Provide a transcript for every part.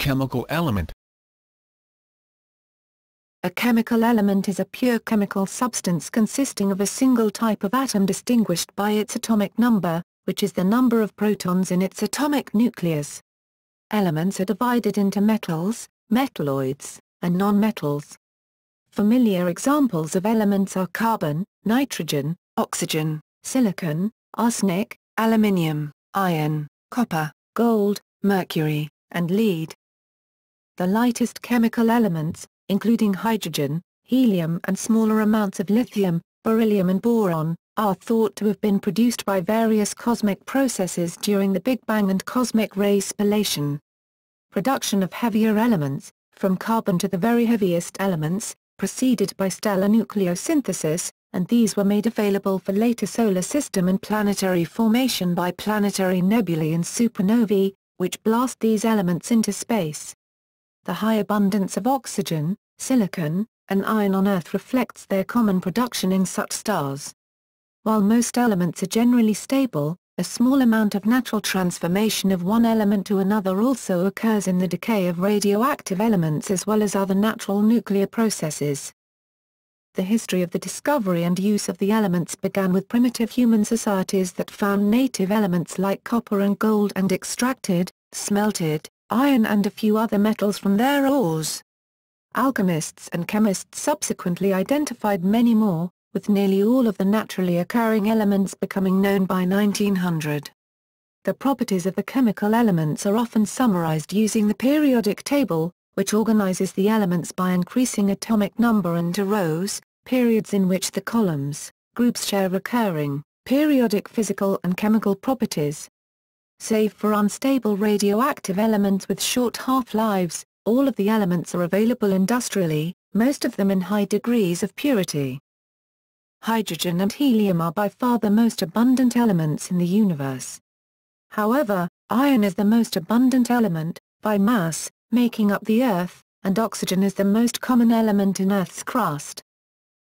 chemical element. A chemical element is a pure chemical substance consisting of a single type of atom distinguished by its atomic number, which is the number of protons in its atomic nucleus. Elements are divided into metals, metalloids, and nonmetals. Familiar examples of elements are carbon, nitrogen, oxygen, silicon, arsenic, aluminium, iron, copper, gold, mercury, and lead. The lightest chemical elements, including hydrogen, helium and smaller amounts of lithium, beryllium and boron, are thought to have been produced by various cosmic processes during the Big Bang and cosmic ray spallation. Production of heavier elements, from carbon to the very heaviest elements, preceded by stellar nucleosynthesis, and these were made available for later solar system and planetary formation by planetary nebulae and supernovae, which blast these elements into space. The high abundance of oxygen, silicon, and iron on Earth reflects their common production in such stars. While most elements are generally stable, a small amount of natural transformation of one element to another also occurs in the decay of radioactive elements as well as other natural nuclear processes. The history of the discovery and use of the elements began with primitive human societies that found native elements like copper and gold and extracted, smelted, iron and a few other metals from their ores. Alchemists and chemists subsequently identified many more, with nearly all of the naturally occurring elements becoming known by 1900. The properties of the chemical elements are often summarized using the periodic table, which organizes the elements by increasing atomic number into rows, periods in which the columns, groups share recurring, periodic physical and chemical properties. Save for unstable radioactive elements with short half-lives, all of the elements are available industrially, most of them in high degrees of purity. Hydrogen and helium are by far the most abundant elements in the universe. However, iron is the most abundant element, by mass, making up the Earth, and oxygen is the most common element in Earth's crust.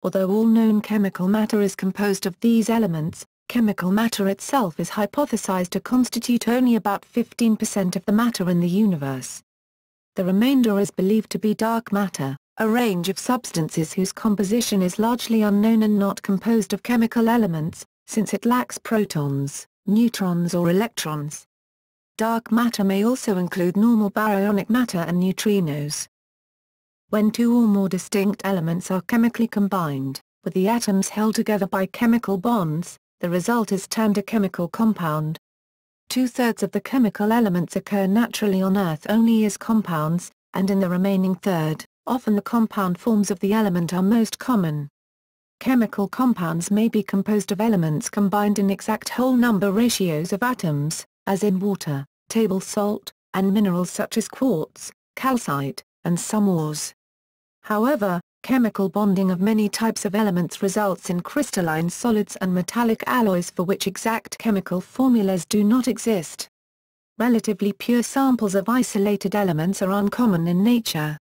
Although all known chemical matter is composed of these elements, chemical matter itself is hypothesized to constitute only about 15% of the matter in the universe. The remainder is believed to be dark matter, a range of substances whose composition is largely unknown and not composed of chemical elements, since it lacks protons, neutrons or electrons. Dark matter may also include normal baryonic matter and neutrinos. When two or more distinct elements are chemically combined, with the atoms held together by chemical bonds, the result is termed a chemical compound. Two-thirds of the chemical elements occur naturally on Earth only as compounds, and in the remaining third, often the compound forms of the element are most common. Chemical compounds may be composed of elements combined in exact whole number ratios of atoms, as in water, table salt, and minerals such as quartz, calcite, and some ores. However, chemical bonding of many types of elements results in crystalline solids and metallic alloys for which exact chemical formulas do not exist. Relatively pure samples of isolated elements are uncommon in nature.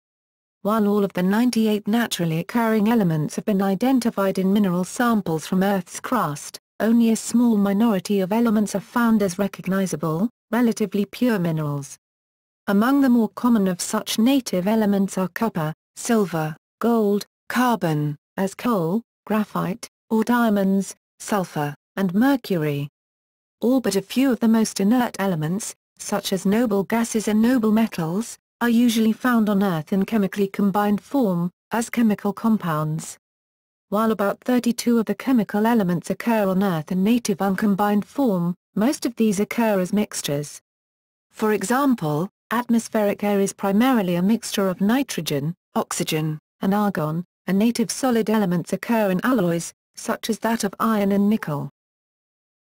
While all of the 98 naturally occurring elements have been identified in mineral samples from Earth's crust, only a small minority of elements are found as recognizable, relatively pure minerals. Among the more common of such native elements are copper, silver, gold, carbon, as coal, graphite, or diamonds, sulfur, and mercury. All but a few of the most inert elements, such as noble gases and noble metals, are usually found on Earth in chemically combined form, as chemical compounds. While about 32 of the chemical elements occur on Earth in native uncombined form, most of these occur as mixtures. For example, atmospheric air is primarily a mixture of nitrogen, oxygen, and argon, and native solid elements occur in alloys, such as that of iron and nickel.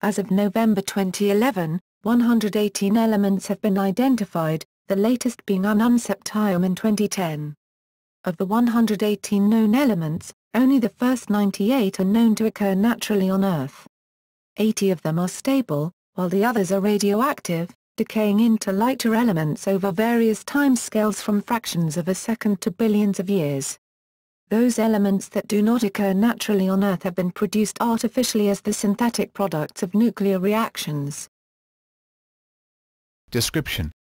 As of November 2011, 118 elements have been identified, the latest being unseptium in 2010. Of the 118 known elements, only the first 98 are known to occur naturally on Earth. 80 of them are stable, while the others are radioactive, decaying into lighter elements over various timescales from fractions of a second to billions of years. Those elements that do not occur naturally on Earth have been produced artificially as the synthetic products of nuclear reactions. Description.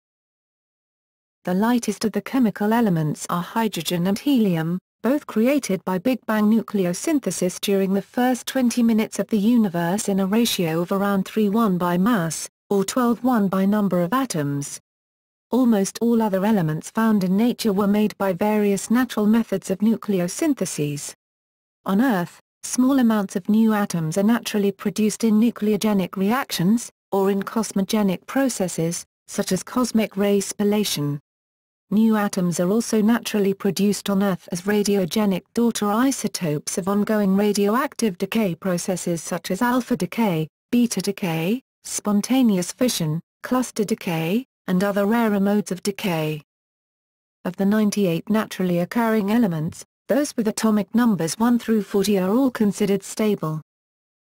The lightest of the chemical elements are hydrogen and helium, both created by Big Bang nucleosynthesis during the first 20 minutes of the universe in a ratio of around 3:1 by mass, or 12:1 by number of atoms. Almost all other elements found in nature were made by various natural methods of nucleosynthesis. On Earth, small amounts of new atoms are naturally produced in nucleogenic reactions, or in cosmogenic processes, such as cosmic ray spallation. New atoms are also naturally produced on Earth as radiogenic daughter isotopes of ongoing radioactive decay processes such as alpha decay, beta decay, spontaneous fission, cluster decay, and other rarer modes of decay. Of the 98 naturally occurring elements, those with atomic numbers 1 through 40 are all considered stable.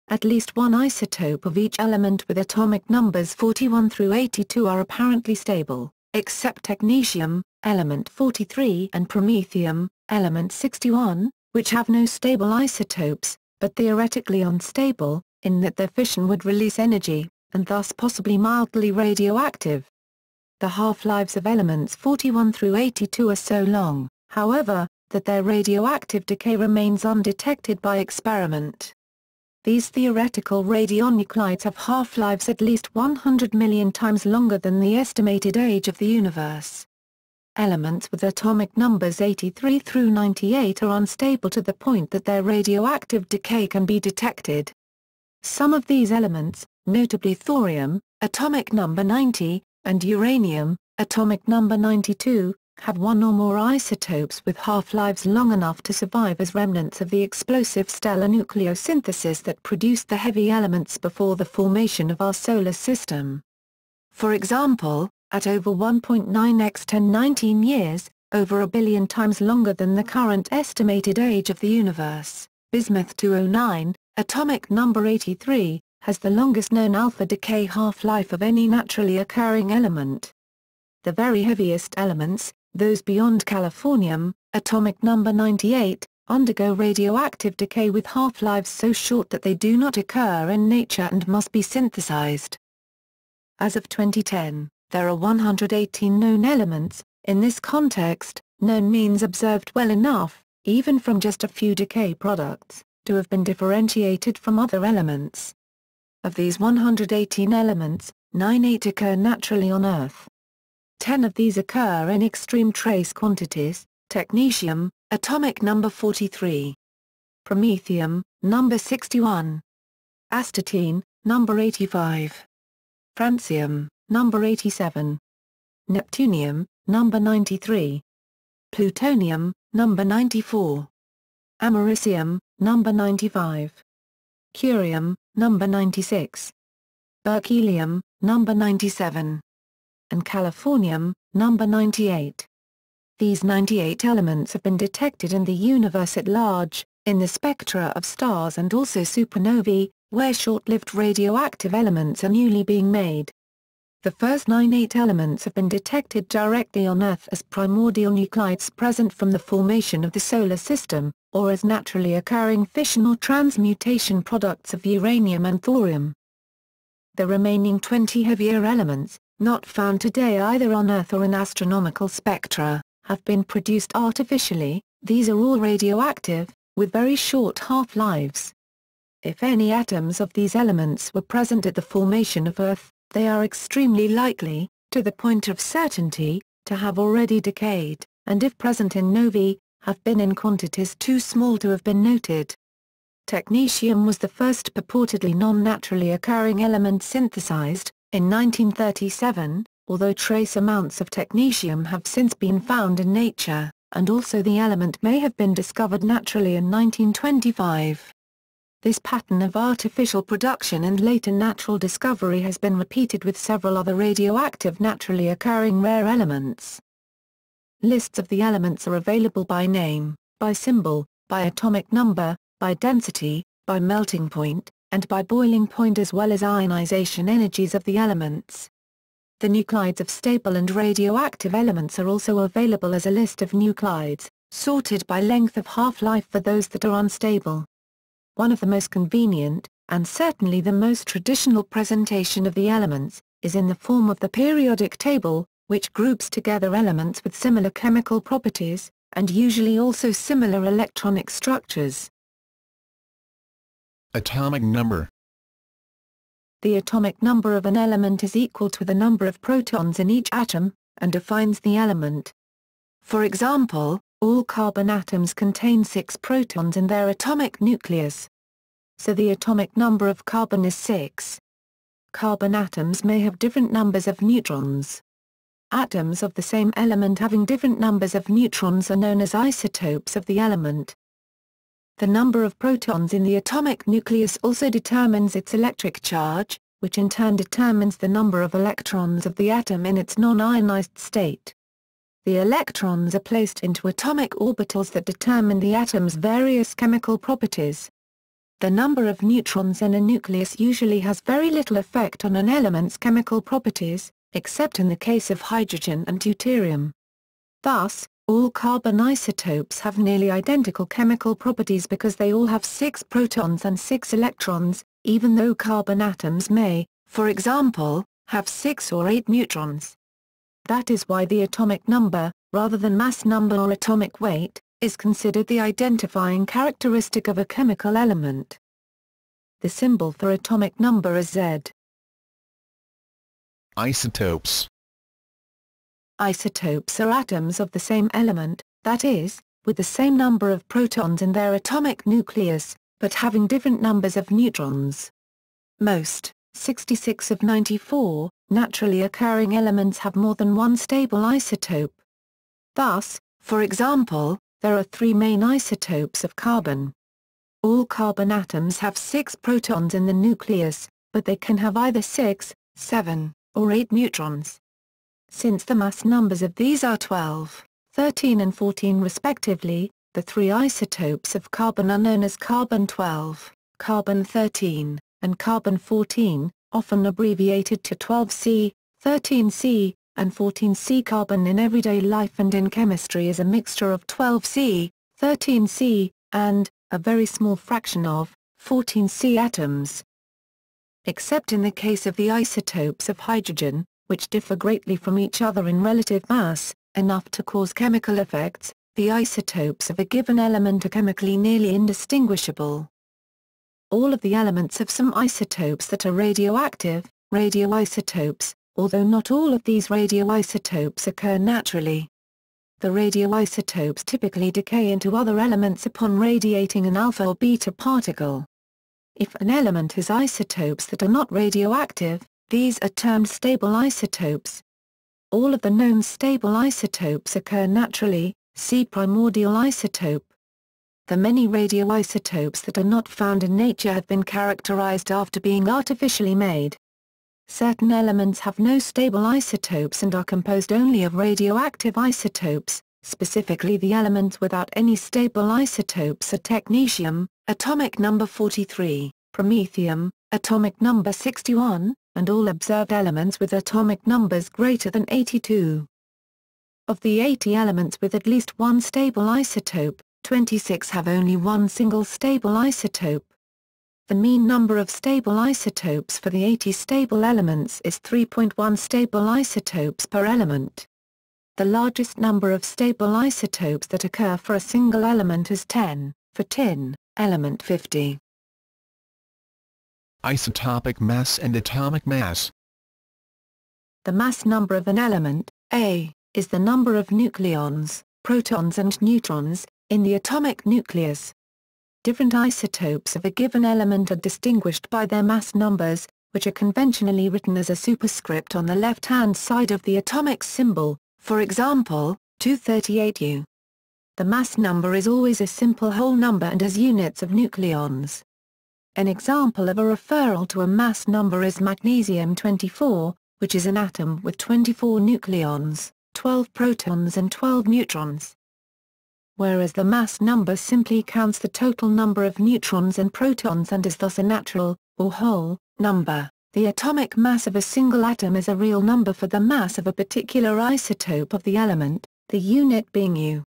At least one isotope of each element with atomic numbers 41 through 82 are apparently stable, except technetium, element 43, and promethium, element 61, which have no stable isotopes, but theoretically unstable, in that their fission would release energy, and thus possibly mildly radioactive. The half-lives of elements 41 through 82 are so long, however, that their radioactive decay remains undetected by experiment. These theoretical radionuclides have half-lives at least 100 million times longer than the estimated age of the universe. Elements with atomic numbers 83 through 98 are unstable to the point that their radioactive decay can be detected. Some of these elements, notably thorium, atomic number 90, and uranium, atomic number 92, have one or more isotopes with half-lives long enough to survive as remnants of the explosive stellar nucleosynthesis that produced the heavy elements before the formation of our solar system. For example, at over 1.9 x 1019 years, over a billion times longer than the current estimated age of the universe, bismuth 209, atomic number 83, has the longest known alpha decay half-life of any naturally occurring element. The very heaviest elements, those beyond californium, atomic number 98, undergo radioactive decay with half-lives so short that they do not occur in nature and must be synthesized. As of 2010, there are 118 known elements. In this context, known means observed well enough, even from just a few decay products, to have been differentiated from other elements. Of these 118 elements, 98 occur naturally on Earth. 10 of these occur in extreme trace quantities: technetium, atomic number 43; promethium, number 61; astatine, number 85; francium, number 87; neptunium, number 93; plutonium, number 94; americium, number 95; curium, number 96; berkelium, number 97; and californium, number 98. These 98 elements have been detected in the universe at large, in the spectra of stars and also supernovae, where short-lived radioactive elements are newly being made. The first 98 elements have been detected directly on Earth as primordial nuclides present from the formation of the Solar System, or as naturally occurring fission or transmutation products of uranium and thorium. The remaining 20 heavier elements, not found today either on Earth or in astronomical spectra, have been produced artificially. These are all radioactive, with very short half-lives. If any atoms of these elements were present at the formation of Earth, they are extremely likely, to the point of certainty, to have already decayed, and if present in novae, have been in quantities too small to have been noted. Technetium was the first purportedly non-naturally occurring element synthesized, in 1937, although trace amounts of technetium have since been found in nature, and also the element may have been discovered naturally in 1925. This pattern of artificial production and later natural discovery has been repeated with several other radioactive naturally occurring rare elements. Lists of the elements are available by name, by symbol, by atomic number, by density, by melting point, and by boiling point, as well as ionization energies of the elements. The nuclides of stable and radioactive elements are also available as a list of nuclides, sorted by length of half-life for those that are unstable. One of the most convenient, and certainly the most traditional presentation of the elements, is in the form of the periodic table, which groups together elements with similar chemical properties, and usually also similar electronic structures. Atomic number. The atomic number of an element is equal to the number of protons in each atom, and defines the element. For example, all carbon atoms contain 6 protons in their atomic nucleus. So the atomic number of carbon is 6. Carbon atoms may have different numbers of neutrons. Atoms of the same element having different numbers of neutrons are known as isotopes of the element. The number of protons in the atomic nucleus also determines its electric charge, which in turn determines the number of electrons of the atom in its non-ionized state. The electrons are placed into atomic orbitals that determine the atom's various chemical properties. The number of neutrons in a nucleus usually has very little effect on an element's chemical properties, except in the case of hydrogen and deuterium. Thus, all carbon isotopes have nearly identical chemical properties because they all have 6 protons and 6 electrons, even though carbon atoms may, for example, have 6 or 8 neutrons. That is why the atomic number, rather than mass number or atomic weight, is considered the identifying characteristic of a chemical element. The symbol for atomic number is Z. Isotopes. Isotopes are atoms of the same element, that is, with the same number of protons in their atomic nucleus, but having different numbers of neutrons. Most, 66 of 94, naturally occurring elements have more than one stable isotope. Thus, for example, there are 3 main isotopes of carbon. All carbon atoms have 6 protons in the nucleus, but they can have either 6, 7, or 8 neutrons. Since the mass numbers of these are 12, 13 and 14 respectively, the 3 isotopes of carbon are known as carbon-12, carbon-13, and carbon-14, often abbreviated to 12C, 13C, and 14C. Carbon in everyday life and in chemistry is a mixture of 12C, 13C, and, a very small fraction of, 14C atoms. Except in the case of the isotopes of hydrogen, which differ greatly from each other in relative mass, enough to cause chemical effects, the isotopes of a given element are chemically nearly indistinguishable. All of the elements have some isotopes that are radioactive, radioisotopes, although not all of these radioisotopes occur naturally. The radioisotopes typically decay into other elements upon radiating an alpha or beta particle. If an element has isotopes that are not radioactive, these are termed stable isotopes. All of the known stable isotopes occur naturally, see primordial isotope. The many radioisotopes that are not found in nature have been characterized after being artificially made. Certain elements have no stable isotopes and are composed only of radioactive isotopes, specifically the elements without any stable isotopes are technetium, atomic number 43, promethium, atomic number 61, and all observed elements with atomic numbers greater than 82. Of the 80 elements with at least one stable isotope, 26 have only one single stable isotope. The mean number of stable isotopes for the 80 stable elements is 3.1 stable isotopes per element. The largest number of stable isotopes that occur for a single element is 10, for tin, element 50. Isotopic mass and atomic mass. The mass number of an element, A, is the number of nucleons, protons and neutrons, in the atomic nucleus. Different isotopes of a given element are distinguished by their mass numbers, which are conventionally written as a superscript on the left-hand side of the atomic symbol, for example, 238U. The mass number is always a simple whole number and has units of nucleons. An example of a referral to a mass number is magnesium-24, which is an atom with 24 nucleons, 12 protons and 12 neutrons. Whereas the mass number simply counts the total number of neutrons and protons and is thus a natural, or whole, number, the atomic mass of a single atom is a real number for the mass of a particular isotope of the element, the unit being U.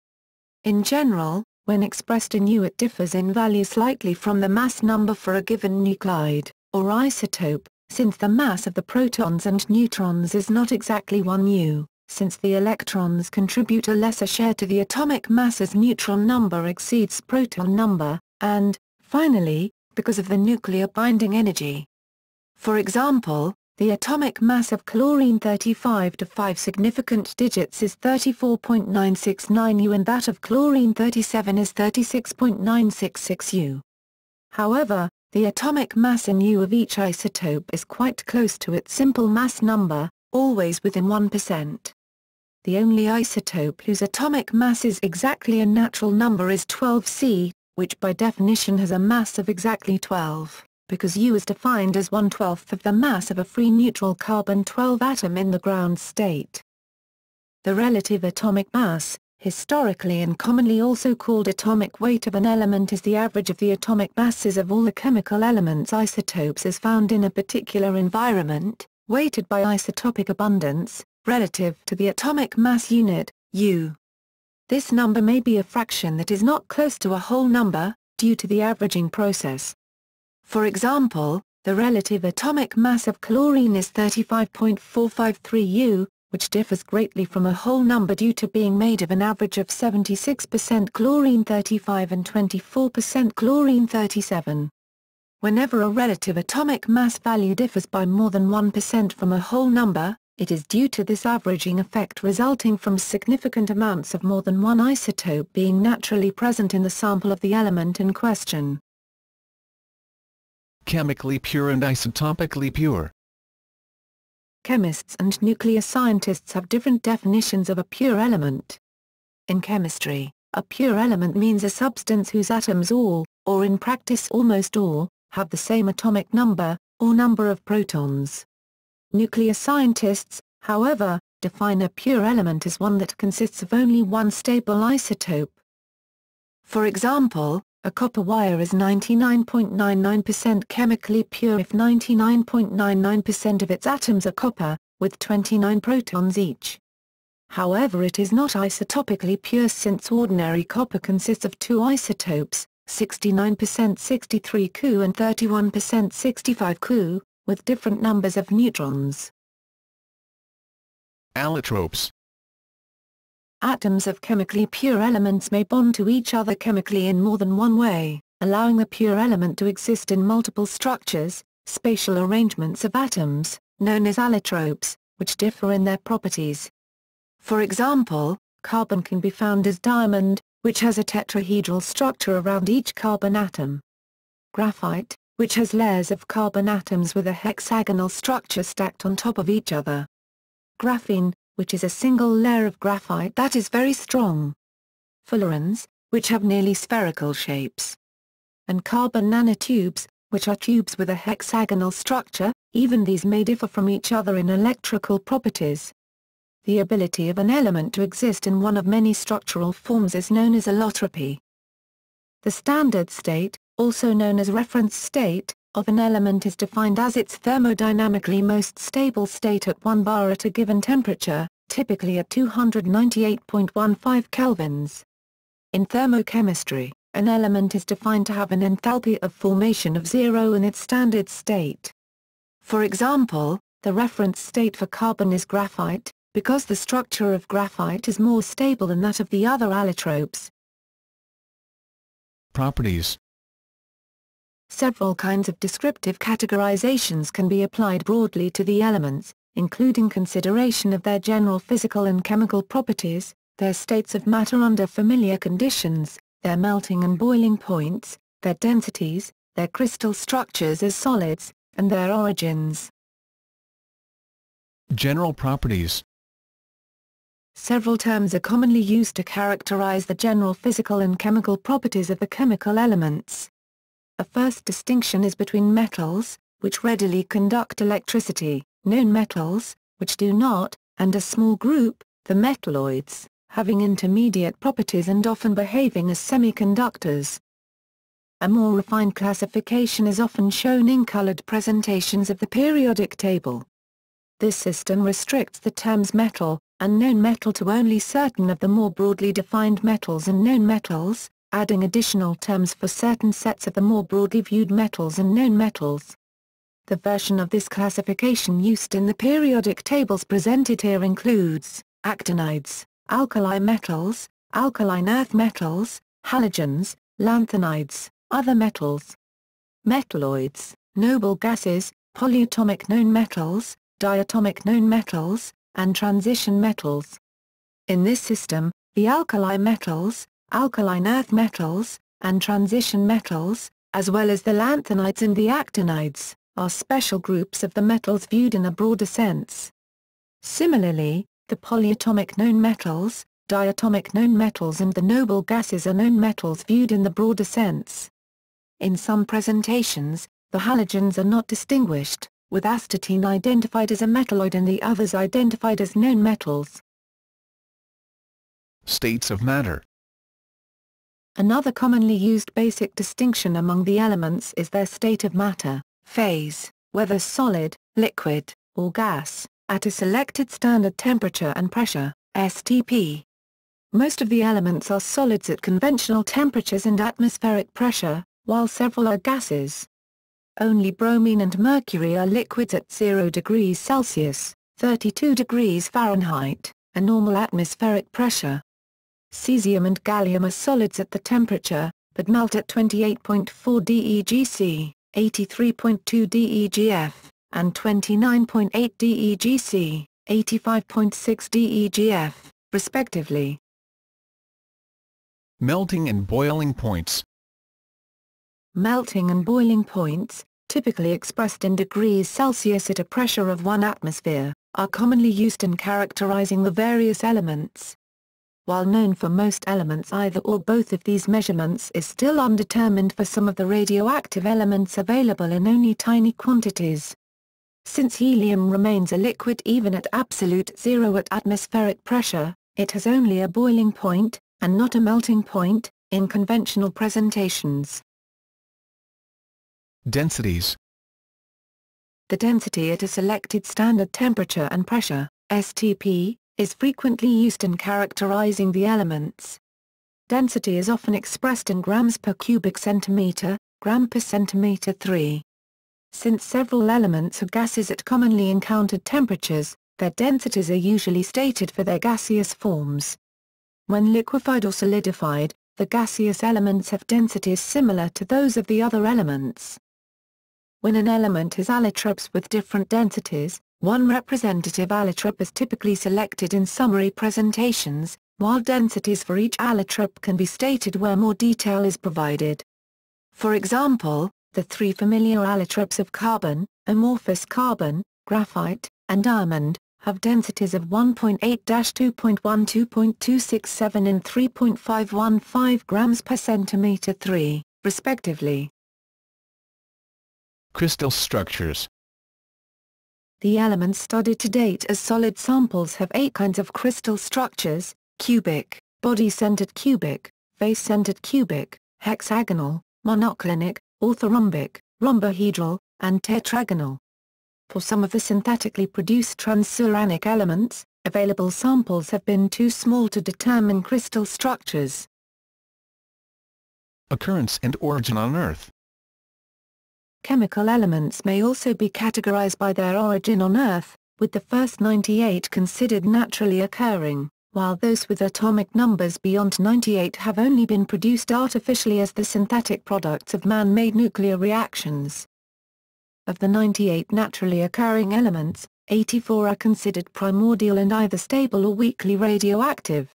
In general, when expressed in U it differs in value slightly from the mass number for a given nuclide, or isotope, since the mass of the protons and neutrons is not exactly 1 U. since the electrons contribute a lesser share to the atomic mass as neutron number exceeds proton number, and, finally, because of the nuclear binding energy. For example, the atomic mass of chlorine-35 to 5 significant digits is 34.969 U and that of chlorine-37 is 36.966 U. However, the atomic mass in U of each isotope is quite close to its simple mass number, always within 1%. The only isotope whose atomic mass is exactly a natural number is 12C, which by definition has a mass of exactly 12, because U is defined as 1/12 of the mass of a free neutral carbon-12 atom in the ground state. The relative atomic mass, historically and commonly also called atomic weight of an element, is the average of the atomic masses of all the chemical elements isotopes as found in a particular environment, weighted by isotopic abundance, relative to the atomic mass unit, U. This number may be a fraction that is not close to a whole number, due to the averaging process. For example, the relative atomic mass of chlorine is 35.453 U, which differs greatly from a whole number due to being made of an average of 76% chlorine-35 and 24% chlorine-37. Whenever a relative atomic mass value differs by more than 1% from a whole number, it is due to this averaging effect resulting from significant amounts of more than one isotope being naturally present in the sample of the element in question. Chemically pure and isotopically pure. Chemists and nuclear scientists have different definitions of a pure element. In chemistry, a pure element means a substance whose atoms all, or in practice almost all, have the same atomic number, or number of protons. Nuclear scientists, however, define a pure element as one that consists of only one stable isotope. For example, a copper wire is 99.99% chemically pure if 99.99% of its atoms are copper, with 29 protons each. However, it is not isotopically pure since ordinary copper consists of two isotopes, 69% 63 Cu and 31% 65 Cu, with different numbers of neutrons. Allotropes. Atoms of chemically pure elements may bond to each other chemically in more than one way, allowing the pure element to exist in multiple structures, spatial arrangements of atoms, known as allotropes, which differ in their properties. For example, carbon can be found as diamond, which has a tetrahedral structure around each carbon atom. Graphite, which has layers of carbon atoms with a hexagonal structure stacked on top of each other. Graphene, which is a single layer of graphite that is very strong. Fullerenes, which have nearly spherical shapes. And carbon nanotubes, which are tubes with a hexagonal structure, even these may differ from each other in electrical properties. The ability of an element to exist in one of many structural forms is known as allotropy. The standard state, also known as reference state, of an element is defined as its thermodynamically most stable state at 1 bar at a given temperature, typically at 298.15 kelvins. In thermochemistry, an element is defined to have an enthalpy of formation of 0 in its standard state. For example, the reference state for carbon is graphite, because the structure of graphite is more stable than that of the other allotropes. Properties. Several kinds of descriptive categorizations can be applied broadly to the elements, including consideration of their general physical and chemical properties, their states of matter under familiar conditions, their melting and boiling points, their densities, their crystal structures as solids, and their origins. General properties. Several terms are commonly used to characterize the general physical and chemical properties of the chemical elements. A first distinction is between metals, which readily conduct electricity, known metals, which do not, and a small group, the metalloids, having intermediate properties and often behaving as semiconductors. A more refined classification is often shown in colored presentations of the periodic table. This system restricts the terms metal and known metal to only certain of the more broadly defined metals and known metals, adding additional terms for certain sets of the more broadly viewed metals and known metals. The version of this classification used in the periodic tables presented here includes actinides, alkali metals, alkaline earth metals, halogens, lanthanides, other metals. Metalloids, noble gases, polyatomic known metals, diatomic known metals, and transition metals. In this system, the alkali metals, alkaline earth metals, and transition metals, as well as the lanthanides and the actinides, are special groups of the metals viewed in a broader sense. Similarly, the polyatomic known metals, diatomic known metals and the noble gases are known metals viewed in the broader sense. In some presentations, the halogens are not distinguished, with astatine identified as a metalloid and the others identified as known metals. States of matter. Another commonly used basic distinction among the elements is their state of matter, phase, whether solid, liquid, or gas, at a selected standard temperature and pressure, STP. Most of the elements are solids at conventional temperatures and atmospheric pressure, while several are gases. Only bromine and mercury are liquids at 0 degrees Celsius, 32 degrees Fahrenheit, a normal atmospheric pressure. Cesium and gallium are solids at the temperature, but melt at 28.4 DEGC, 83.2 DEGF, and 29.8 DEGC, 85.6 DEGF, respectively. Melting and boiling points. Melting and boiling points, typically expressed in degrees Celsius at a pressure of 1 atmosphere, are commonly used in characterizing the various elements. While known for most elements, either or both of these measurements is still undetermined for some of the radioactive elements available in only tiny quantities. Since helium remains a liquid even at absolute zero at atmospheric pressure, it has only a boiling point, and not a melting point, in conventional presentations. Densities. The density at a selected standard temperature and pressure, STP, is frequently used in characterizing the elements. Density is often expressed in grams per cubic centimeter, gram per centimeter 3. Since several elements are gases at commonly encountered temperatures, their densities are usually stated for their gaseous forms. When liquefied or solidified, the gaseous elements have densities similar to those of the other elements. When an element has allotropes with different densities, one representative allotrope is typically selected in summary presentations, while densities for each allotrope can be stated where more detail is provided. For example, the three familiar allotropes of carbon, amorphous carbon, graphite, and diamond, have densities of 1.8-2.1, 2.267 and 3.515 grams per centimeter 3, respectively. Crystal structures. The elements studied to date as solid samples have 8 kinds of crystal structures: cubic, body-centered cubic, face-centered cubic, hexagonal, monoclinic, orthorhombic, rhombohedral, and tetragonal. For some of the synthetically produced transuranic elements, available samples have been too small to determine crystal structures. Occurrence and origin on Earth. Chemical elements may also be categorized by their origin on Earth, with the first 98 considered naturally occurring, while those with atomic numbers beyond 98 have only been produced artificially as the synthetic products of man-made nuclear reactions. Of the 98 naturally occurring elements, 84 are considered primordial and either stable or weakly radioactive.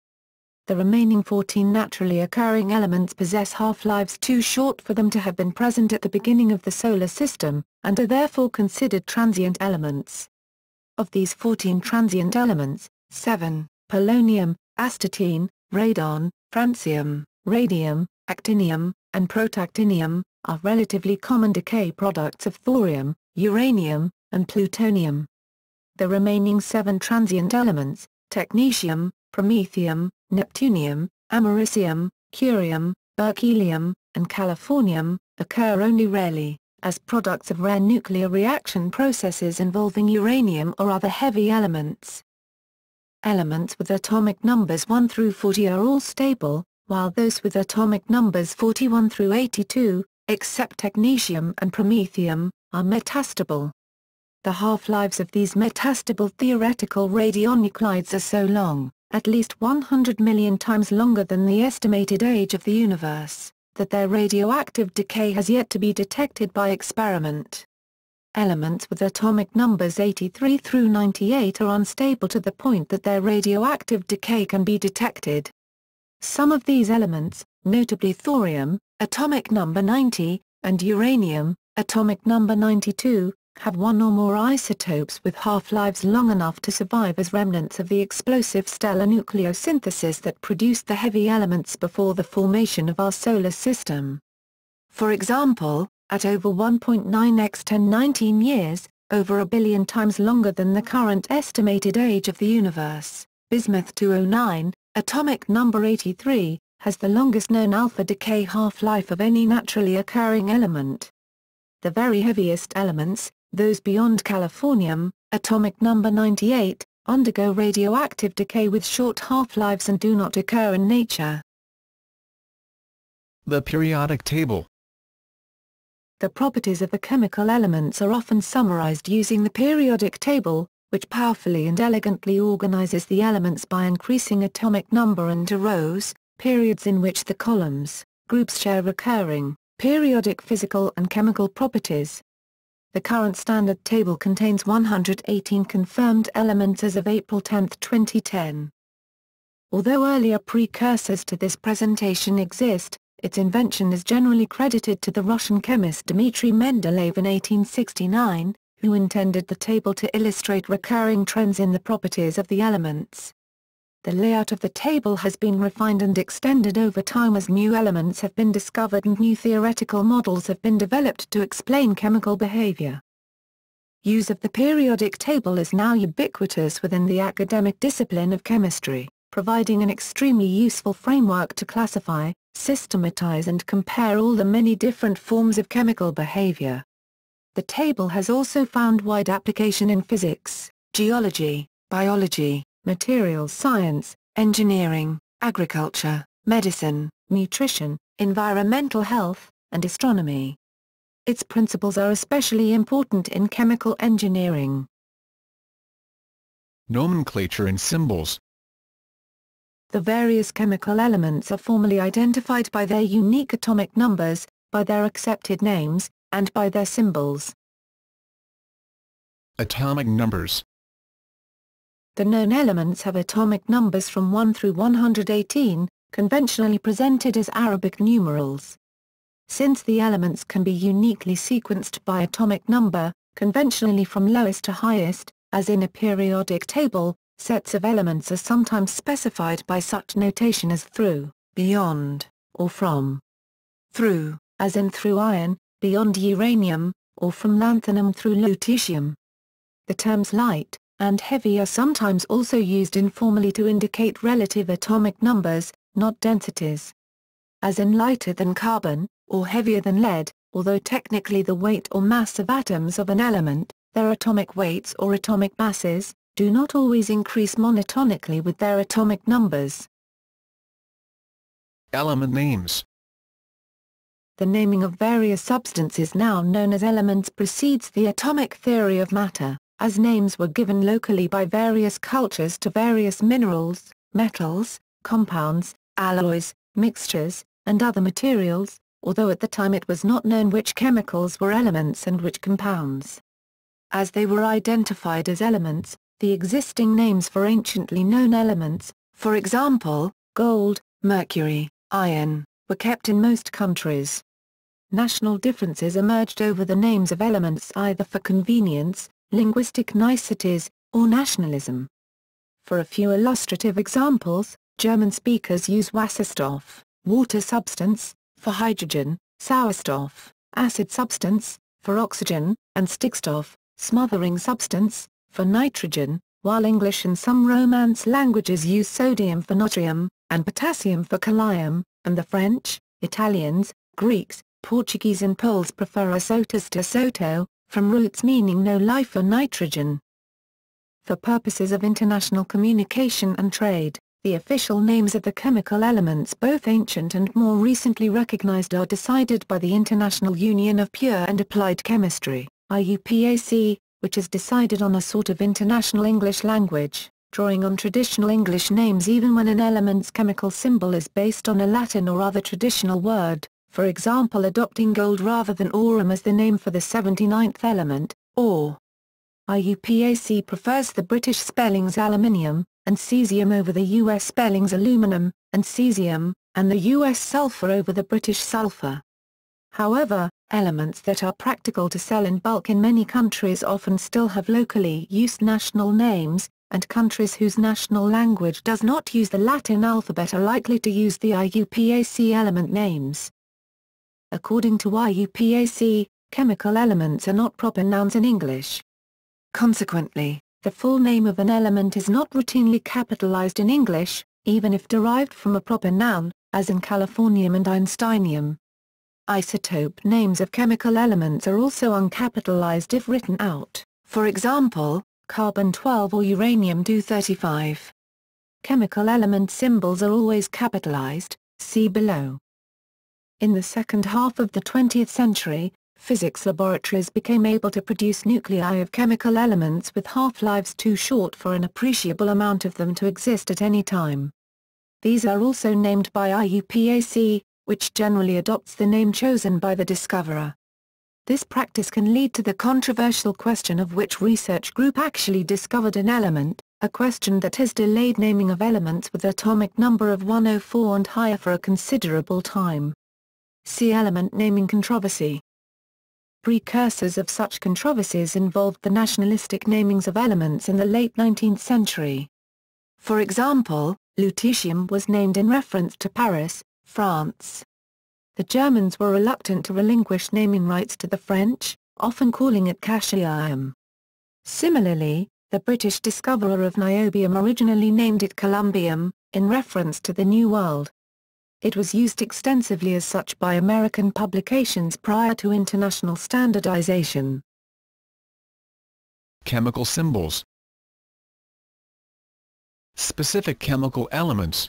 The remaining 14 naturally occurring elements possess half-lives too short for them to have been present at the beginning of the Solar System, and are therefore considered transient elements. Of these 14 transient elements, 7, polonium, astatine, radon, francium, radium, actinium, and protactinium, are relatively common decay products of thorium, uranium, and plutonium. The remaining 7 transient elements, technetium, promethium, neptunium, americium, curium, berkelium, and californium, occur only rarely, as products of rare nuclear reaction processes involving uranium or other heavy elements. Elements with atomic numbers 1 through 40 are all stable, while those with atomic numbers 41 through 82, except technetium and promethium, are metastable. The half-lives of these metastable theoretical radionuclides are so long, at least 100 million times longer than the estimated age of the universe, that their radioactive decay has yet to be detected by experiment. Elements with atomic numbers 83 through 98 are unstable to the point that their radioactive decay can be detected. Some of these elements, notably thorium, atomic number 90, and uranium, atomic number 92, have one or more isotopes with half-lives long enough to survive as remnants of the explosive stellar nucleosynthesis that produced the heavy elements before the formation of our solar system. For example, at over 1.9 x 1019 years, over a billion times longer than the current estimated age of the universe, bismuth 209, atomic number 83, has the longest known alpha decay half-life of any naturally occurring element. The very heaviest elements, those beyond californium, atomic number 98, undergo radioactive decay with short half-lives and do not occur in nature. The periodic table. The properties of the chemical elements are often summarized using the periodic table, which powerfully and elegantly organizes the elements by increasing atomic number into rows, periods in which the columns, groups share recurring, periodic physical and chemical properties. The current standard table contains 118 confirmed elements as of April 10, 2010. Although earlier precursors to this presentation exist, its invention is generally credited to the Russian chemist Dmitry Mendeleev in 1869, who intended the table to illustrate recurring trends in the properties of the elements. The layout of the table has been refined and extended over time as new elements have been discovered and new theoretical models have been developed to explain chemical behavior. Use of the periodic table is now ubiquitous within the academic discipline of chemistry, providing an extremely useful framework to classify, systematize and compare all the many different forms of chemical behavior. The table has also found wide application in physics, geology, biology, materials science, engineering, agriculture, medicine, nutrition, environmental health, and astronomy. Its principles are especially important in chemical engineering. Nomenclature and symbols. The various chemical elements are formally identified by their unique atomic numbers, by their accepted names, and by their symbols. Atomic numbers. The known elements have atomic numbers from 1 through 118, conventionally presented as Arabic numerals. Since the elements can be uniquely sequenced by atomic number, conventionally from lowest to highest, as in a periodic table, sets of elements are sometimes specified by such notation as through, beyond, or from. Through, as in through iron, beyond uranium, or from lanthanum through lutetium. The terms light and heavy are sometimes also used informally to indicate relative atomic numbers, not densities. As in lighter than carbon, or heavier than lead, although technically the weight or mass of atoms of an element, their atomic weights or atomic masses, do not always increase monotonically with their atomic numbers. Element names. The naming of various substances now known as elements precedes the atomic theory of matter, as names were given locally by various cultures to various minerals, metals, compounds, alloys, mixtures, and other materials, although at the time it was not known which chemicals were elements and which compounds. As they were identified as elements, the existing names for anciently known elements, for example, gold, mercury, iron, were kept in most countries. National differences emerged over the names of elements either for convenience, linguistic niceties, or nationalism. For a few illustrative examples, German speakers use Wasserstoff, water substance, for hydrogen, Sauerstoff, acid substance, for oxygen, and Stickstoff, smothering substance, for nitrogen, while English and some Romance languages use sodium for natrium, and potassium for kalium, and the French, Italians, Greeks, Portuguese and Poles prefer azotus to azoto, from roots meaning no life for nitrogen. For purposes of international communication and trade, the official names of the chemical elements both ancient and more recently recognized are decided by the International Union of Pure and Applied Chemistry, IUPAC, which is decided on a sort of international English language, drawing on traditional English names even when an element's chemical symbol is based on a Latin or other traditional word, for example adopting gold rather than aurum as the name for the 79th element, or IUPAC prefers the British spellings aluminium and cesium over the US spellings aluminum and cesium, and the US sulfur over the British sulfur. However, elements that are practical to sell in bulk in many countries often still have locally used national names, and countries whose national language does not use the Latin alphabet are likely to use the IUPAC element names. According to IUPAC, chemical elements are not proper nouns in English. Consequently, the full name of an element is not routinely capitalized in English, even if derived from a proper noun, as in californium and einsteinium. Isotope names of chemical elements are also uncapitalized if written out, for example, carbon-12 or uranium-235. Chemical element symbols are always capitalized, see below. In the second half of the 20th century, physics laboratories became able to produce nuclei of chemical elements with half-lives too short for an appreciable amount of them to exist at any time. These are also named by IUPAC, which generally adopts the name chosen by the discoverer. This practice can lead to the controversial question of which research group actually discovered an element, a question that has delayed naming of elements with atomic number of 104 and higher for a considerable time. See element naming controversy. Precursors of such controversies involved the nationalistic namings of elements in the late 19th century. For example, lutetium was named in reference to Paris, France. The Germans were reluctant to relinquish naming rights to the French, often calling it cassium. Similarly, the British discoverer of niobium originally named it columbium, in reference to the New World. It was used extensively as such by American publications prior to international standardization. Chemical symbols. Specific chemical elements.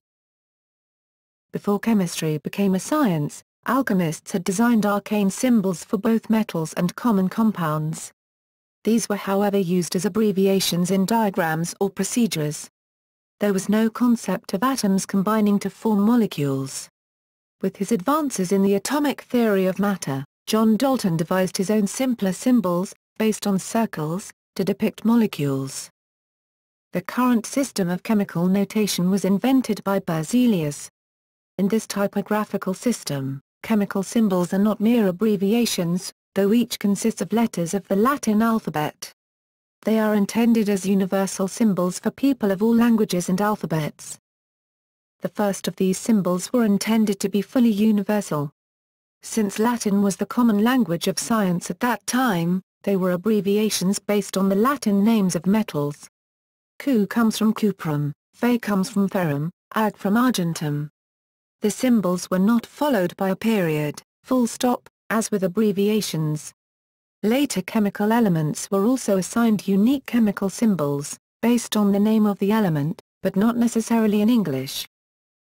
Before chemistry became a science, alchemists had designed arcane symbols for both metals and common compounds. These were however used as abbreviations in diagrams or procedures. There was no concept of atoms combining to form molecules. With his advances in the atomic theory of matter, John Dalton devised his own simpler symbols, based on circles, to depict molecules. The current system of chemical notation was invented by Berzelius. In this typographical system, chemical symbols are not mere abbreviations, though each consists of letters of the Latin alphabet. They are intended as universal symbols for people of all languages and alphabets. The first of these symbols were intended to be fully universal. Since Latin was the common language of science at that time, they were abbreviations based on the Latin names of metals. Cu comes from cuprum, Fe comes from ferrum, Ag from argentum. The symbols were not followed by a period, full stop, as with abbreviations. Later chemical elements were also assigned unique chemical symbols, based on the name of the element, but not necessarily in English.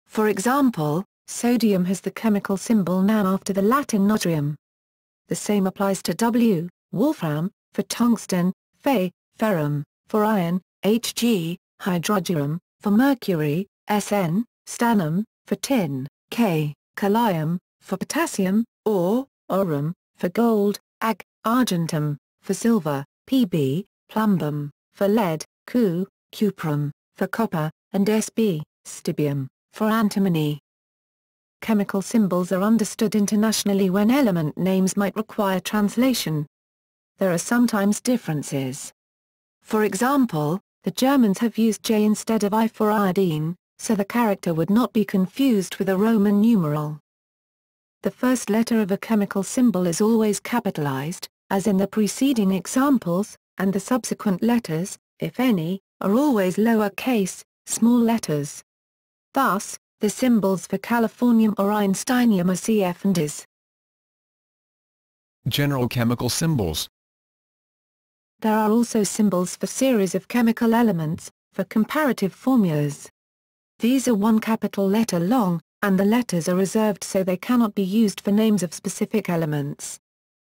For example, sodium has the chemical symbol Nam after the Latin natrium. The same applies to W, wolfram, for tungsten, Fe, ferrum, for iron, Hg, hydrogeum, for mercury, Sn, stannum, for tin, K, callium, for potassium, or, aurum, for gold, Ag, argentum, for silver, Pb, plumbum, for lead, Cu, cuprum, for copper, and Sb, stibium, for antimony. Chemical symbols are understood internationally when element names might require translation. There are sometimes differences. For example, the Germans have used J instead of I for iodine, so the character would not be confused with a Roman numeral. The first letter of a chemical symbol is always capitalized, as in the preceding examples, and the subsequent letters, if any, are always lower-case, small letters. Thus, the symbols for californium or einsteinium are CF and IS. General chemical symbols. There are also symbols for series of chemical elements, for comparative formulas. These are one capital letter long, and the letters are reserved so they cannot be used for names of specific elements.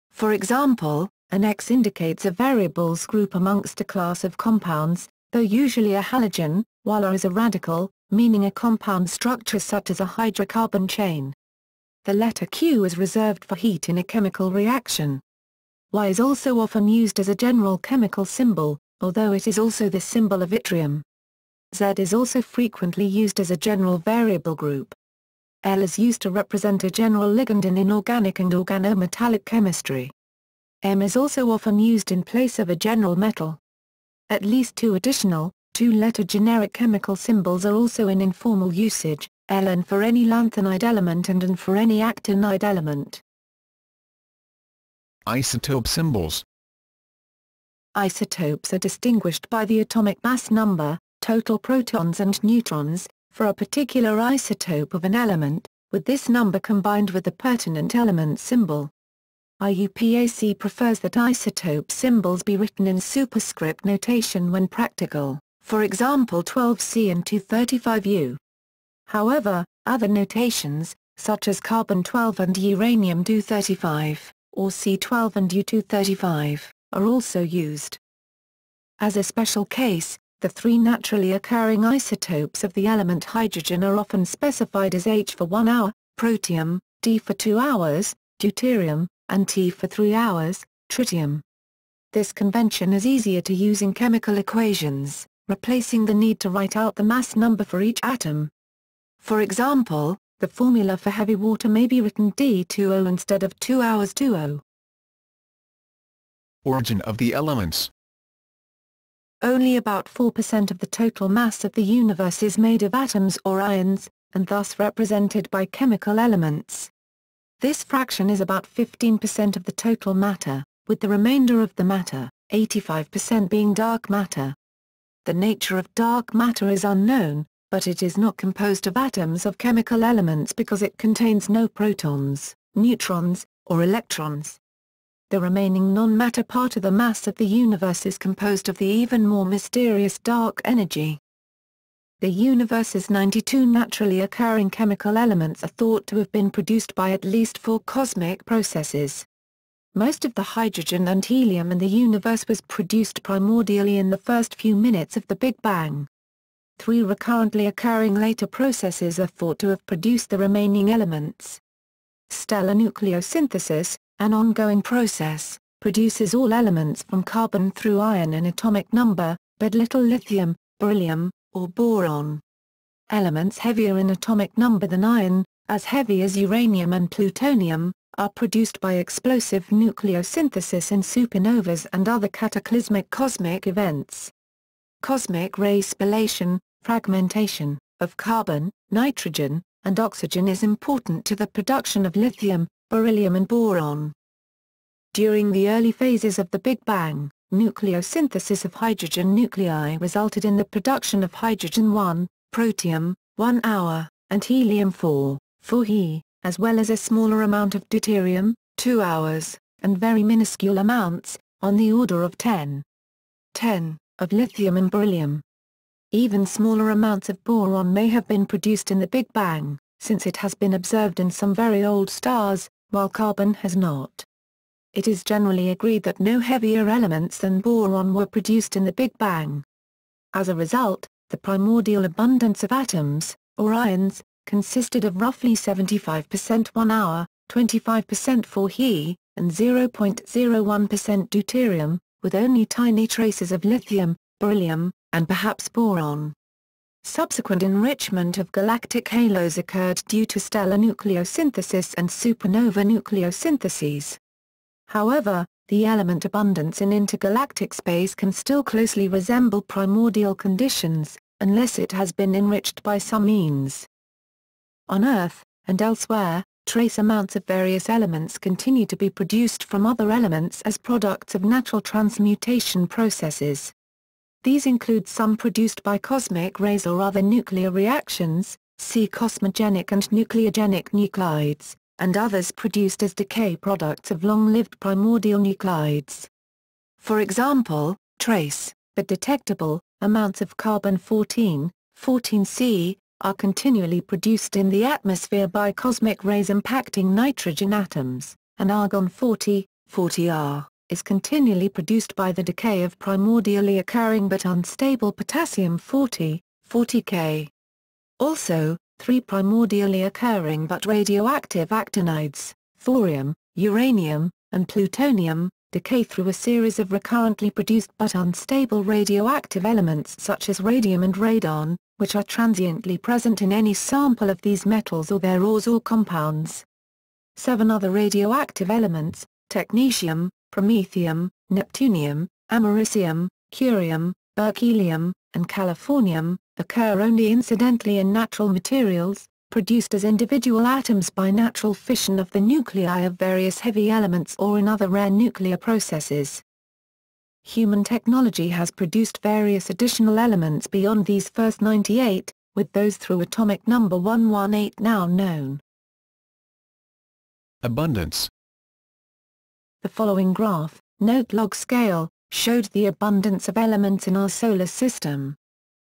For example, An X indicates a variables group amongst a class of compounds, though usually a halogen, while A is a radical, meaning a compound structure such as a hydrocarbon chain. The letter Q is reserved for heat in a chemical reaction. Y is also often used as a general chemical symbol, although it is also the symbol of yttrium. Z is also frequently used as a general variable group. L is used to represent a general ligand in inorganic and organometallic chemistry. M is also often used in place of a general metal. At least two additional, two-letter generic chemical symbols are also in informal usage, Ln for any lanthanide element and N for any actinide element. Isotope symbols. Isotopes are distinguished by the atomic mass number, total protons and neutrons, for a particular isotope of an element, with this number combined with the pertinent element symbol. IUPAC prefers that isotope symbols be written in superscript notation when practical, for example 12C and 235U. However, other notations, such as carbon-12 and uranium-235, or C12 and U-235, are also used. As a special case, the three naturally occurring isotopes of the element hydrogen are often specified as H for 1 hour, protium, D for 2 hours, deuterium, and T for 3 hours, tritium. This convention is easier to use in chemical equations, replacing the need to write out the mass number for each atom. For example, the formula for heavy water may be written D20 instead of 2 hours 20. Origin of the elements. Only about 4% of the total mass of the universe is made of atoms or ions, and thus represented by chemical elements. This fraction is about 15% of the total matter, with the remainder of the matter, 85% being dark matter. The nature of dark matter is unknown, but it is not composed of atoms of chemical elements because it contains no protons, neutrons, or electrons. The remaining non-matter part of the mass of the universe is composed of the even more mysterious dark energy. The universe's 92 naturally occurring chemical elements are thought to have been produced by at least 4 cosmic processes. Most of the hydrogen and helium in the universe was produced primordially in the first few minutes of the Big Bang. 3 recurrently occurring later processes are thought to have produced the remaining elements. Stellar nucleosynthesis, an ongoing process, produces all elements from carbon through iron in atomic number, but little lithium, beryllium, or boron. Elements heavier in atomic number than iron, as heavy as uranium and plutonium, are produced by explosive nucleosynthesis in supernovas and other cataclysmic cosmic events. Cosmic ray spallation, fragmentation, of carbon, nitrogen, and oxygen is important to the production of lithium, beryllium and boron. During the early phases of the Big Bang, nucleosynthesis of hydrogen nuclei resulted in the production of hydrogen-1, protium, 1 hour, and helium-4, 4He, as well as a smaller amount of deuterium, 2 hours, and very minuscule amounts, on the order of 10, of lithium and beryllium. Even smaller amounts of boron may have been produced in the Big Bang, since it has been observed in some very old stars, while carbon has not. It is generally agreed that no heavier elements than boron were produced in the Big Bang. As a result, the primordial abundance of atoms, or ions, consisted of roughly 75% 1 hour, 25% 4He, and 0.01% deuterium, with only tiny traces of lithium, beryllium, and perhaps boron. Subsequent enrichment of galactic halos occurred due to stellar nucleosynthesis and supernova nucleosyntheses. However, the element abundance in intergalactic space can still closely resemble primordial conditions, unless it has been enriched by some means. On Earth, and elsewhere, trace amounts of various elements continue to be produced from other elements as products of natural transmutation processes. These include some produced by cosmic rays or other nuclear reactions, see cosmogenic and nucleogenic nuclides, and others produced as decay products of long-lived primordial nuclides. For example, trace, but detectable, amounts of carbon-14, 14C, are continually produced in the atmosphere by cosmic rays impacting nitrogen atoms, and argon-40, 40R, is continually produced by the decay of primordially occurring but unstable potassium-40, 40K. Also, 3 primordially occurring but radioactive actinides, thorium, uranium, and plutonium, decay through a series of recurrently produced but unstable radioactive elements such as radium and radon, which are transiently present in any sample of these metals or their ores or compounds. 7 other radioactive elements, technetium, promethium, neptunium, americium, curium, berkelium, and californium, occur only incidentally in natural materials, produced as individual atoms by natural fission of the nuclei of various heavy elements or in other rare nuclear processes. Human technology has produced various additional elements beyond these first 98, with those through atomic number 118 now known. Abundance. The following graph, note log scale, showed the abundance of elements in our solar system.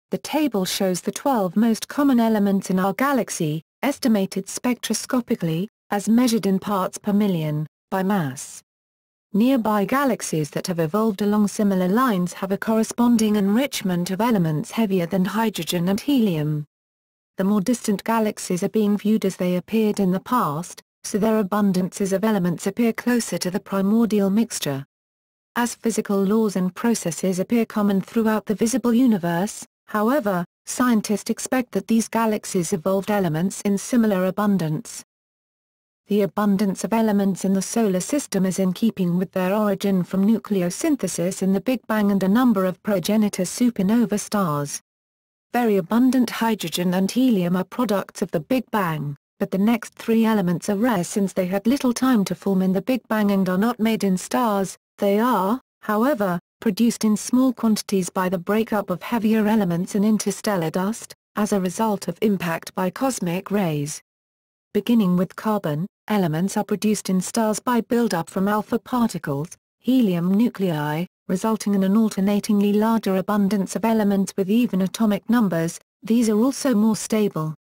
The table shows the 12 most common elements in our galaxy, estimated spectroscopically, as measured in parts per million, by mass. Nearby galaxies that have evolved along similar lines have a corresponding enrichment of elements heavier than hydrogen and helium. The more distant galaxies are being viewed as they appeared in the past, so their abundances of elements appear closer to the primordial mixture. As physical laws and processes appear common throughout the visible universe, however, scientists expect that these galaxies evolved elements in similar abundance. The abundance of elements in the Solar System is in keeping with their origin from nucleosynthesis in the Big Bang and a number of progenitor supernova stars. Very abundant hydrogen and helium are products of the Big Bang, but the next 3 elements are rare since they had little time to form in the Big Bang and are not made in stars. They are, however, produced in small quantities by the breakup of heavier elements in interstellar dust, as a result of impact by cosmic rays. Beginning with carbon, elements are produced in stars by buildup from alpha particles, helium nuclei, resulting in an alternatingly larger abundance of elements with even atomic numbers. These are also more stable.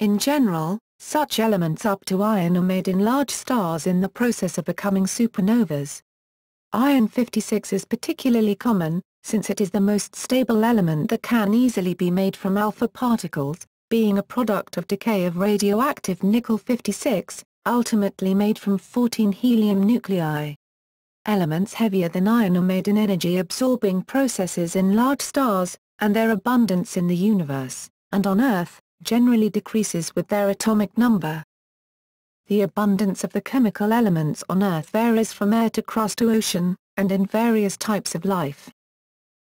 In general, such elements up to iron are made in large stars in the process of becoming supernovas. Iron 56 is particularly common, since it is the most stable element that can easily be made from alpha particles, being a product of decay of radioactive nickel 56, ultimately made from 14 helium nuclei. Elements heavier than iron are made in energy-absorbing processes in large stars, and their abundance in the universe, and on Earth, generally decreases with their atomic number. The abundance of the chemical elements on Earth varies from air to crust to ocean, and in various types of life.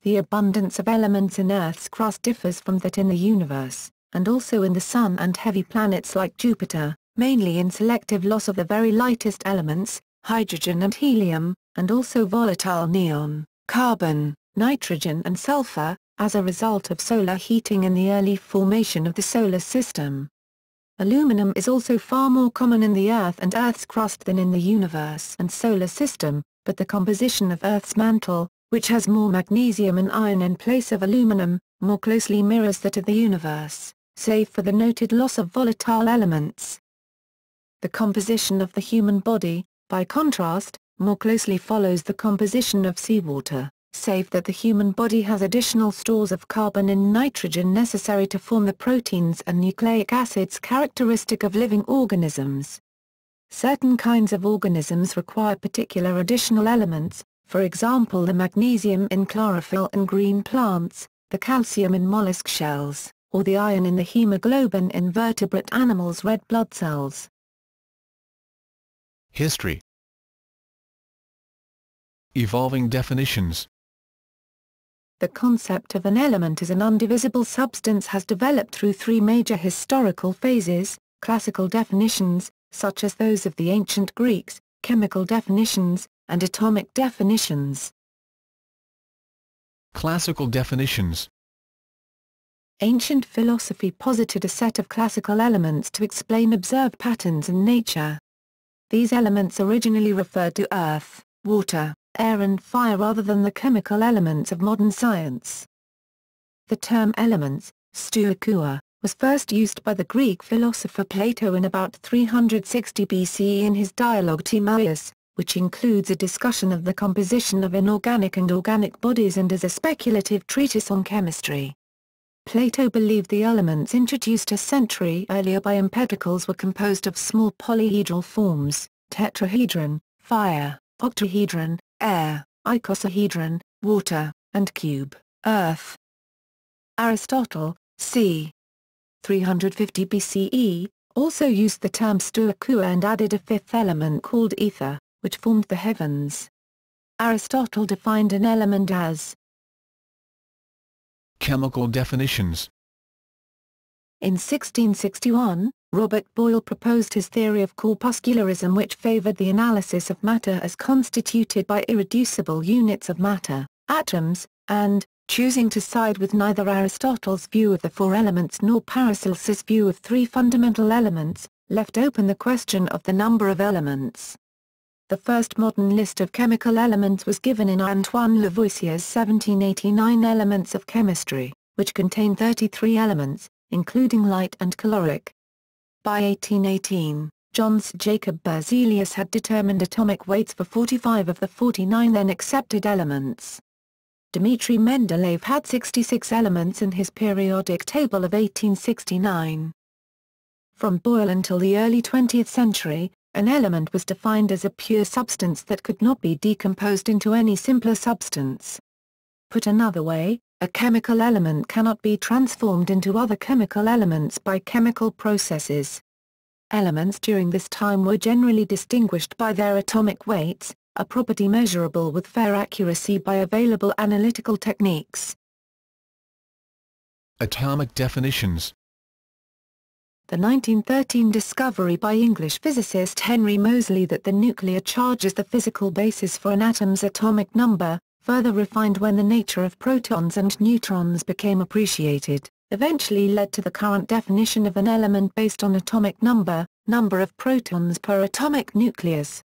The abundance of elements in Earth's crust differs from that in the universe, and also in the Sun and heavy planets like Jupiter, mainly in selective loss of the very lightest elements, hydrogen and helium, and also volatile neon, carbon, nitrogen and sulfur, as a result of solar heating in the early formation of the Solar System. Aluminum is also far more common in the Earth and Earth's crust than in the universe and Solar System, but the composition of Earth's mantle, which has more magnesium and iron in place of aluminum, more closely mirrors that of the universe, save for the noted loss of volatile elements. The composition of the human body, by contrast, more closely follows the composition of seawater, save that the human body has additional stores of carbon and nitrogen necessary to form the proteins and nucleic acids characteristic of living organisms. Certain kinds of organisms require particular additional elements, for example the magnesium in chlorophyll in green plants, the calcium in mollusk shells, or the iron in the hemoglobin in vertebrate animals' red blood cells. History. Evolving definitions. The concept of an element as an undivisible substance has developed through 3 major historical phases: classical definitions, such as those of the ancient Greeks, chemical definitions, and atomic definitions. Classical definitions. Ancient philosophy posited a set of classical elements to explain observed patterns in nature. These elements originally referred to earth, water, air and fire rather than the chemical elements of modern science. The term elements, stoicheia, was first used by the Greek philosopher Plato in about 360 BCE in his dialogue Timaeus, which includes a discussion of the composition of inorganic and organic bodies and is a speculative treatise on chemistry. Plato believed the elements introduced a century earlier by empedocles were composed of small polyhedral forms: tetrahedron, fire; octahedron, air; icosahedron, water; and cube, earth. Aristotle, c. 350 BCE, also used the term stoicheia and added a fifth element called ether, which formed the heavens. Aristotle defined an element as Chemical definitions. In 1661, Robert Boyle proposed his theory of corpuscularism, which favored the analysis of matter as constituted by irreducible units of matter, atoms, and, choosing to side with neither Aristotle's view of the four elements nor Paracelsus' view of three fundamental elements, left open the question of the number of elements. The first modern list of chemical elements was given in Antoine Lavoisier's 1789 Elements of Chemistry, which contained 33 elements, including light and caloric. By 1818, Jöns Jacob Berzelius had determined atomic weights for 45 of the 49 then accepted elements. Dmitry Mendeleev had 66 elements in his periodic table of 1869. From Boyle until the early 20th century, an element was defined as a pure substance that could not be decomposed into any simpler substance. Put another way, a chemical element cannot be transformed into other chemical elements by chemical processes. Elements during this time were generally distinguished by their atomic weights, a property measurable with fair accuracy by available analytical techniques. Atomic definitions. The 1913 discovery by English physicist Henry Moseley that the nuclear charge is the physical basis for an atom's atomic number, further refined when the nature of protons and neutrons became appreciated, eventually led to the current definition of an element based on atomic number, number of protons per atomic nucleus.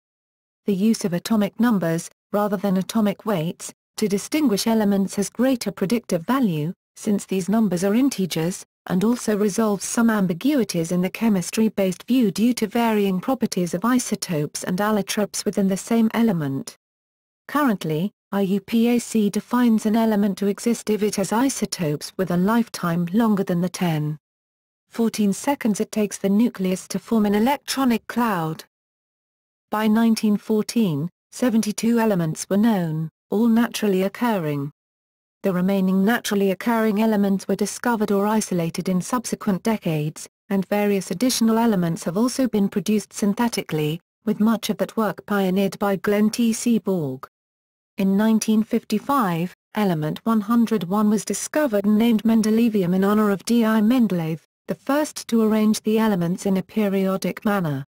The use of atomic numbers, rather than atomic weights, to distinguish elements has greater predictive value, since these numbers are integers, and also resolves some ambiguities in the chemistry-based view due to varying properties of isotopes and allotropes within the same element. Currently, IUPAC defines an element to exist if it has isotopes with a lifetime longer than the 10.14 seconds it takes the nucleus to form an electronic cloud. By 1914, 72 elements were known, all naturally occurring. The remaining naturally occurring elements were discovered or isolated in subsequent decades, and various additional elements have also been produced synthetically, with much of that work pioneered by Glenn T. Seaborg. In 1955, element 101 was discovered and named Mendelevium in honor of D. I. Mendeleev, the first to arrange the elements in a periodic manner.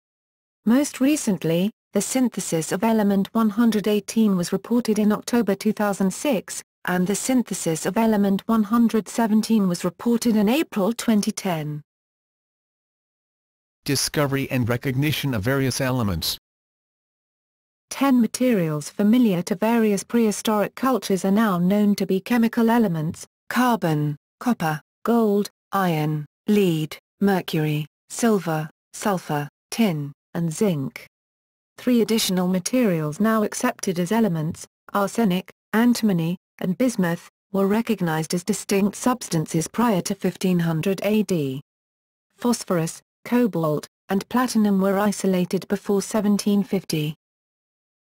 Most recently, the synthesis of element 118 was reported in October 2006, and the synthesis of element 117 was reported in April 2010. Discovery and recognition of various elements. 10 materials familiar to various prehistoric cultures are now known to be chemical elements: carbon, copper, gold, iron, lead, mercury, silver, sulfur, tin, and zinc. 3 additional materials now accepted as elements, arsenic, antimony, and bismuth, were recognized as distinct substances prior to 1500 AD. Phosphorus, cobalt, and platinum were isolated before 1750.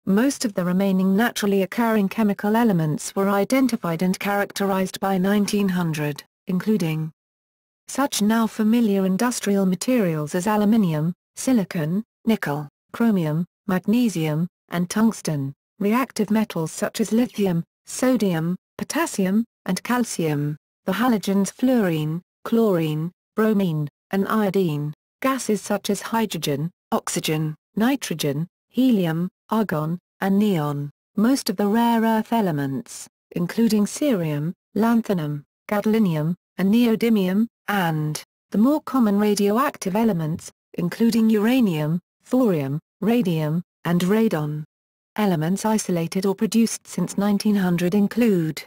Most of the remaining naturally occurring chemical elements were identified and characterized by 1900, including such now familiar industrial materials as aluminium, silicon, nickel, chromium, magnesium, and tungsten, reactive metals such as lithium, sodium, potassium, and calcium, the halogens fluorine, chlorine, bromine, and iodine, gases such as hydrogen, oxygen, nitrogen, helium, argon, and neon, most of the rare earth elements, including cerium, lanthanum, gadolinium, and neodymium, and the more common radioactive elements, including uranium, thorium, radium, and radon. Elements isolated or produced since 1900 include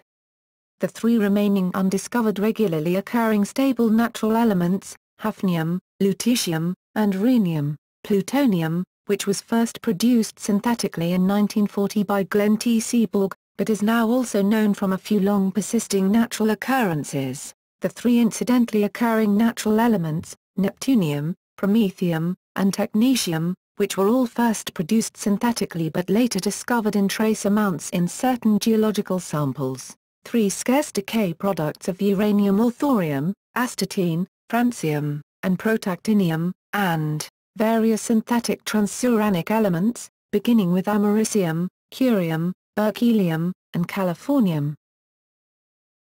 the 3 remaining undiscovered regularly occurring stable natural elements, hafnium, lutetium, and rhenium, plutonium, which was first produced synthetically in 1940 by Glenn T. Seaborg, but is now also known from a few long-persisting natural occurrences. The three incidentally occurring natural elements, neptunium, promethium, and technetium, which were all first produced synthetically but later discovered in trace amounts in certain geological samples. Three scarce decay products of uranium or thorium, astatine, francium, and protactinium, and various synthetic transuranic elements, beginning with americium, curium, berkelium, and californium.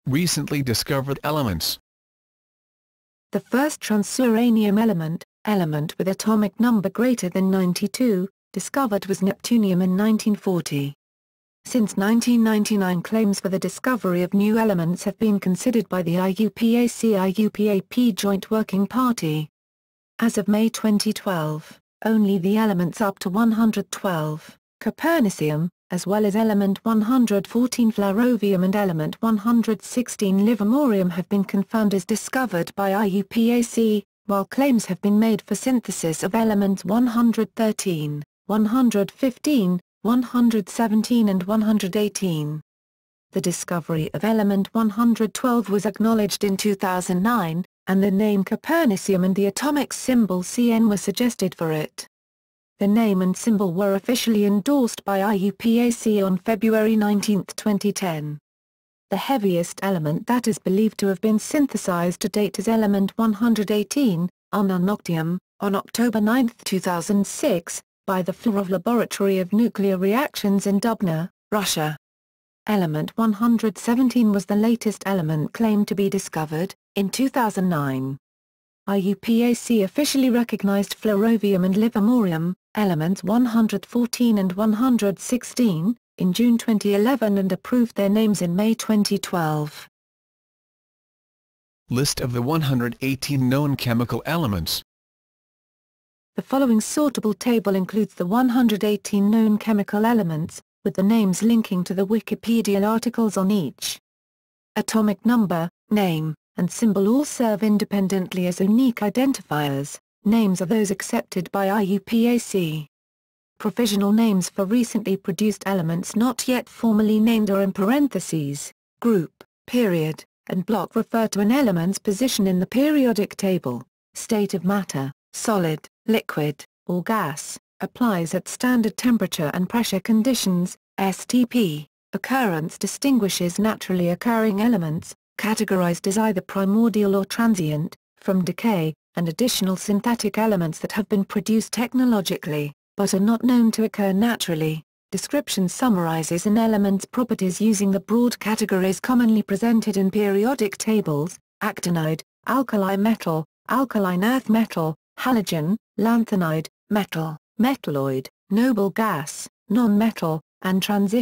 Recently discovered elements. The first transuranium element with atomic number greater than 92, discovered was neptunium in 1940. Since 1999, claims for the discovery of new elements have been considered by the IUPAC-IUPAP Joint Working Party. As of May 2012, only the elements up to 112, copernicium, as well as element 114 flerovium and element 116 livermorium have been confirmed as discovered by IUPAC, while claims have been made for synthesis of elements 113, 115, 117 and 118. The discovery of element 112 was acknowledged in 2009, and the name copernicium and the atomic symbol Cn were suggested for it. The name and symbol were officially endorsed by IUPAC on February 19, 2010. The heaviest element that is believed to have been synthesized to date is element 118, ununoctium, on October 9, 2006, by the Flerov Laboratory of Nuclear Reactions in Dubna, Russia. Element 117 was the latest element claimed to be discovered, in 2009. IUPAC officially recognized flerovium and livermorium, elements 114 and 116, in June 2011 and approved their names in May 2012. List of the 118 known chemical elements. The following sortable table includes the 118 known chemical elements, with the names linking to the Wikipedia articles on each. Atomic number, name, and symbol all serve independently as unique identifiers. Names are those accepted by IUPAC. Provisional names for recently produced elements not yet formally named are in parentheses. Group, period, and block refer to an element's position in the periodic table. State of matter, solid, liquid, or gas, applies at standard temperature and pressure conditions, STP. Occurrence distinguishes naturally occurring elements, categorized as either primordial or transient, from decay, and additional synthetic elements that have been produced technologically, but are not known to occur naturally. Description summarizes an element's properties using the broad categories commonly presented in periodic tables: actinide, alkali metal, alkaline earth metal, halogen, lanthanide, metal, metalloid, noble gas, non-metal, and transition.